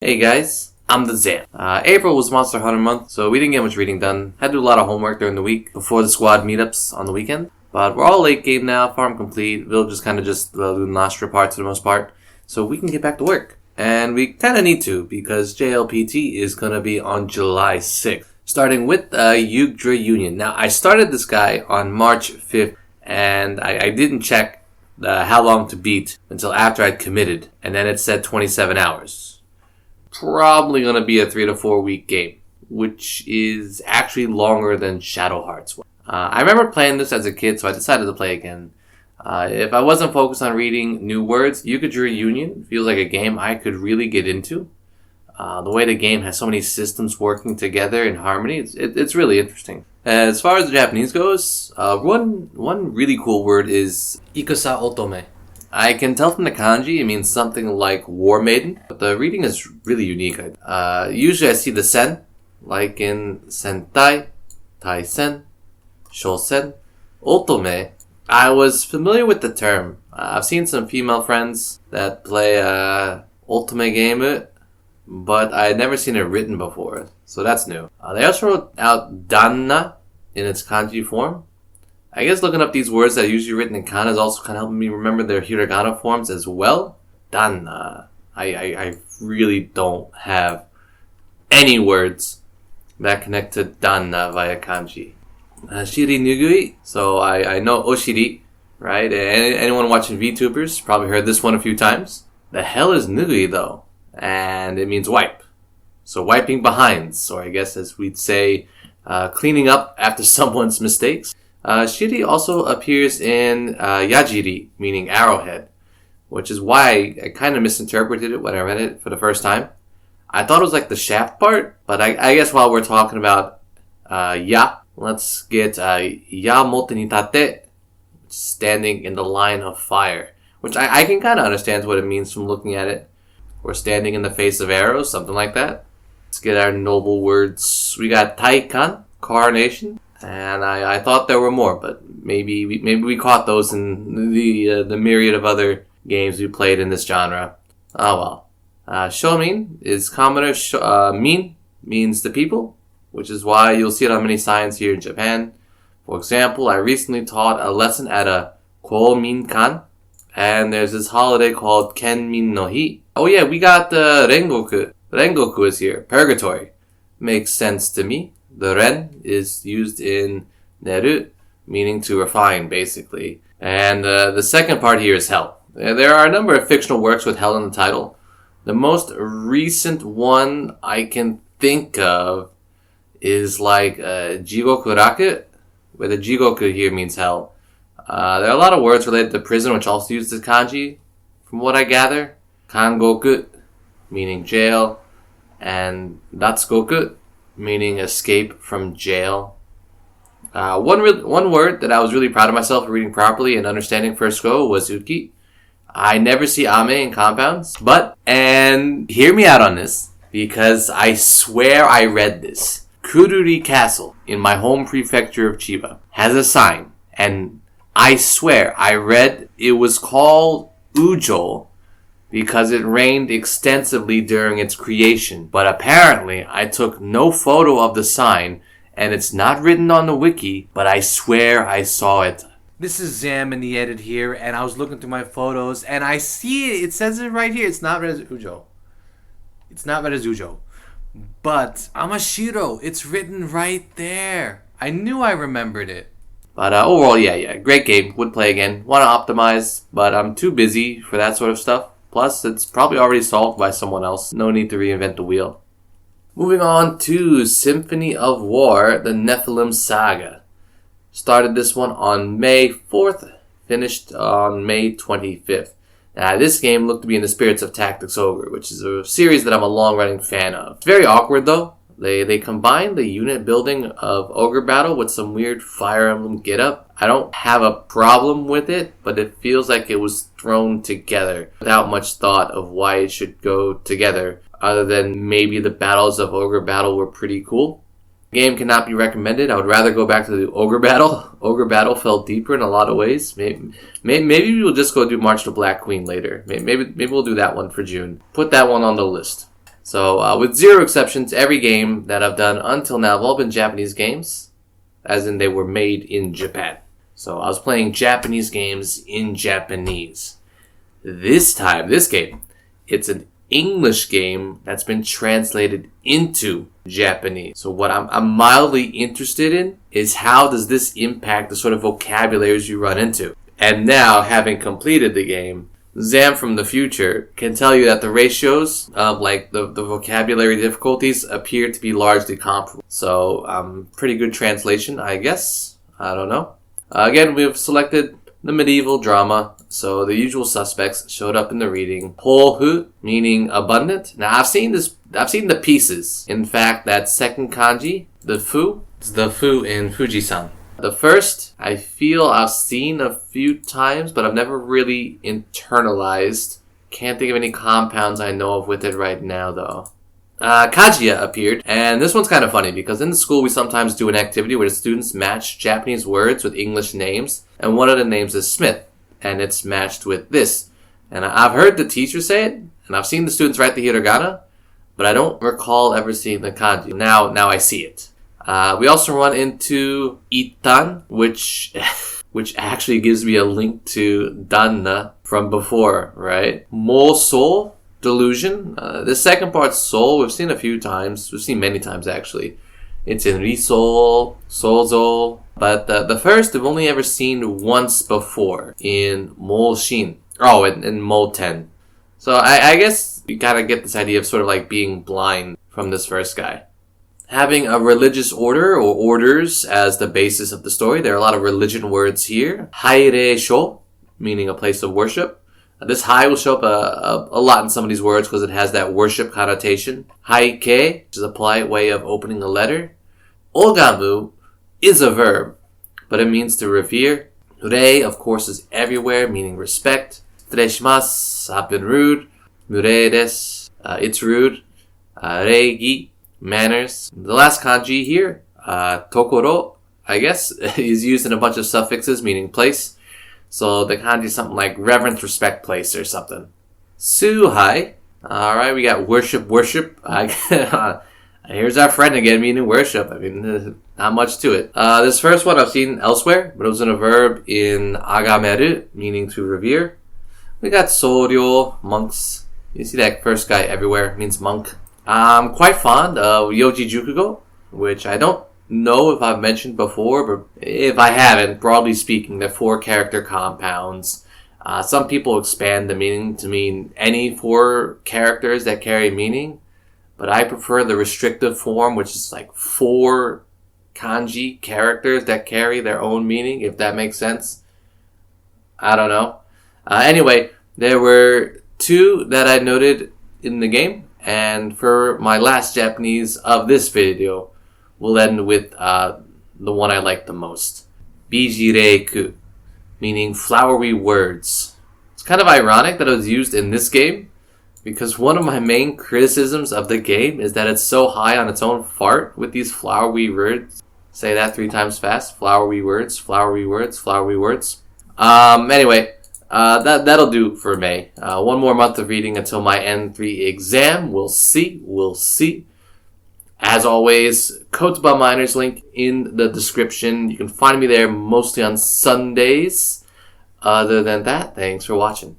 Hey guys, I'm the Zam. April was Monster Hunter month, so we didn't get much reading done. Had to do a lot of homework during the week before the squad meetups on the weekend. But we're all late game now, farm complete. We'll just do the Nostra parts for the most part, so we can get back to work. And we kind of need to, because JLPT is going to be on July 6th. Starting with Yugdra Union. Now, I started this guy on March 5th, and I didn't check how long to beat until after I'd committed, and then it said 27 hours. Probably going to be a 3 to 4 week game, which is actually longer than Shadow Hearts was. I remember playing this as a kid, so I decided to play again. If I wasn't focused on reading new words, Yugdra Union feels like a game I could really get into. The way the game has so many systems working together in harmony, it's really interesting. As far as the Japanese goes, one really cool word is Ikusa Otome. I can tell from the kanji it means something like War Maiden, but the reading is really unique. Usually I see the sen, like in Sentai, Taisen, Shosen. Otome, I was familiar with the term. I've seen some female friends that play Otome game, but I had never seen it written before, so that's new. They also wrote out Danna in its kanji form. I guess looking up these words that are usually written in kana is also kind of helping me remember their hiragana forms as well. Danna. I really don't have any words that connect to Danna via kanji. Shiri Nugui. So I know Oshiri, right? Anyone watching VTubers probably heard this one a few times. The hell is Nugui though? And it means wipe. So wiping behinds, or I guess as we'd say, cleaning up after someone's mistakes. Shiri also appears in Yajiri, meaning arrowhead, which is why I kind of misinterpreted it when I read it for the first time. I thought it was like the shaft part, but I guess while we're talking about ya, let's get ya mote ni tate, standing in the line of fire, which I can kind of understand what it means from looking at it. Or standing in the face of arrows, something like that. Let's get our noble words. We got Taikan, coronation. And I thought there were more, but maybe we caught those in the myriad of other games we played in this genre. Oh well. Shomin is commoner. Min means the people, which is why you'll see it on many signs here in Japan. For example, I recently taught a lesson at a Kominkan, and there's this holiday called Kenmin no Hi. Oh yeah, we got the Rengoku. Rengoku is here. Purgatory. Makes sense to me. The ren is used in neru, meaning to refine, basically. And the second part here is hell. There are a number of fictional works with hell in the title. The most recent one I can think of is like Jigoku Raku, where the Jigoku here means hell. There are a lot of words related to prison, which also use the kanji, from what I gather. Kangoku, meaning jail, and Datsugoku, meaning escape from jail. One word that I was really proud of myself for reading properly and understanding first go was uki. I never see ame in compounds, and hear me out on this, because I swear I read this. Kururi Castle, in my home prefecture of Chiba, has a sign, and I swear I read it was called Ujo, because it rained extensively during its creation. But apparently, I took no photo of the sign, and it's not written on the wiki, but I swear I saw it. This is Zam in the edit here, and I was looking through my photos, and I see it. It says it right here. It's not read as Ujo. It's not read as Ujo. But Amashiro, it's written right there. I knew I remembered it. But overall, yeah, great game. Would play again. Want to optimize, but I'm too busy for that sort of stuff. Plus, it's probably already solved by someone else. No need to reinvent the wheel. Moving on to Symphony of War, the Nephilim Saga. Started this one on May 4th, finished on May 25th. Now, this game looked to be in the spirits of Tactics Ogre, which is a series that I'm a long-running fan of. It's very awkward, though. They combine the unit building of Ogre Battle with some weird Fire Emblem get-up. I don't have a problem with it, but it feels like it was thrown together without much thought of why it should go together, other than maybe the battles of Ogre Battle were pretty cool. The game cannot be recommended. I would rather go back to the Ogre Battle. Ogre Battle felt deeper in a lot of ways. Maybe we'll just go do March to Black Queen later. Maybe we'll do that one for June. Put that one on the list. So with zero exceptions, every game that I've done until now have all been Japanese games, as in they were made in Japan. So I was playing Japanese games in Japanese. This time, this game, it's an English game that's been translated into Japanese. So what I'm mildly interested in is how does this impact the sort of vocabularies you run into. And now, having completed the game, Zam from the future can tell you that the ratios of like the vocabulary difficulties appear to be largely comparable. So pretty good translation, I guess. I don't know. Again, we've selected the medieval drama. So the usual suspects showed up in the reading. Hohu, meaning abundant. Now I've seen the pieces. In fact, that second kanji, the fu, it's the fu in Fujisan. The first, I feel I've seen a few times, but I've never really internalized. Can't think of any compounds I know of with it right now, though. Kajiya appeared, and this one's kind of funny because in the school we sometimes do an activity where the students match Japanese words with English names, and one of the names is Smith, and it's matched with this. And I've heard the teacher say it, and I've seen the students write the hiragana, but I don't recall ever seeing the kanji. Now I see it. We also run into Itan, which actually gives me a link to Danna from before, right? Mo-soul, delusion. The second part, soul, we've seen a few times. We've seen many times, actually. It's in Risol, Sozo. But the first, I've only ever seen once before in Mo-shin. Oh, in Mo-ten. So I guess you kind of get this idea of sort of like being blind from this first guy. Having a religious order or orders as the basis of the story. There are a lot of religion words here. Haire-sho, meaning a place of worship. This hai will show up a lot in some of these words because it has that worship connotation. Haike, which is a polite way of opening a letter. Ogamu is a verb, but it means to revere. Rei, of course, is everywhere, meaning respect. Shimasu, I've been rude. Murei desu, it's rude. Reigi, manners. The last kanji here, tokoro, I guess, is used in a bunch of suffixes meaning place. So the kanji is something like reverence, respect, place, or something. Suhai. Alright, we got worship. Here's our friend again, meaning worship. I mean, not much to it. This first one I've seen elsewhere, but it was in a verb in agameru, meaning to revere. We got soryo, monks. You see that first guy everywhere, means monk. I'm quite fond of Yoji Jukugo, which I don't know if I've mentioned before, but if I haven't, broadly speaking, they're 4 character compounds. Some people expand the meaning to mean any 4 characters that carry meaning, but I prefer the restrictive form, which is like 4 kanji characters that carry their own meaning, if that makes sense. I don't know. Anyway, there were 2 that I noted in the game. And for my last Japanese of this video, we'll end with the one I like the most. Bijireiku, meaning flowery words. It's kind of ironic that it was used in this game, because one of my main criticisms of the game is that it's so high on its own fart with these flowery words. Say that 3 times fast. Flowery words, flowery words, flowery words. Anyway. That'll do for May. One more month of reading until my N3 exam. We'll see. As always, Kotoba Miners link in the description. You can find me there mostly on Sundays. Other than that, thanks for watching.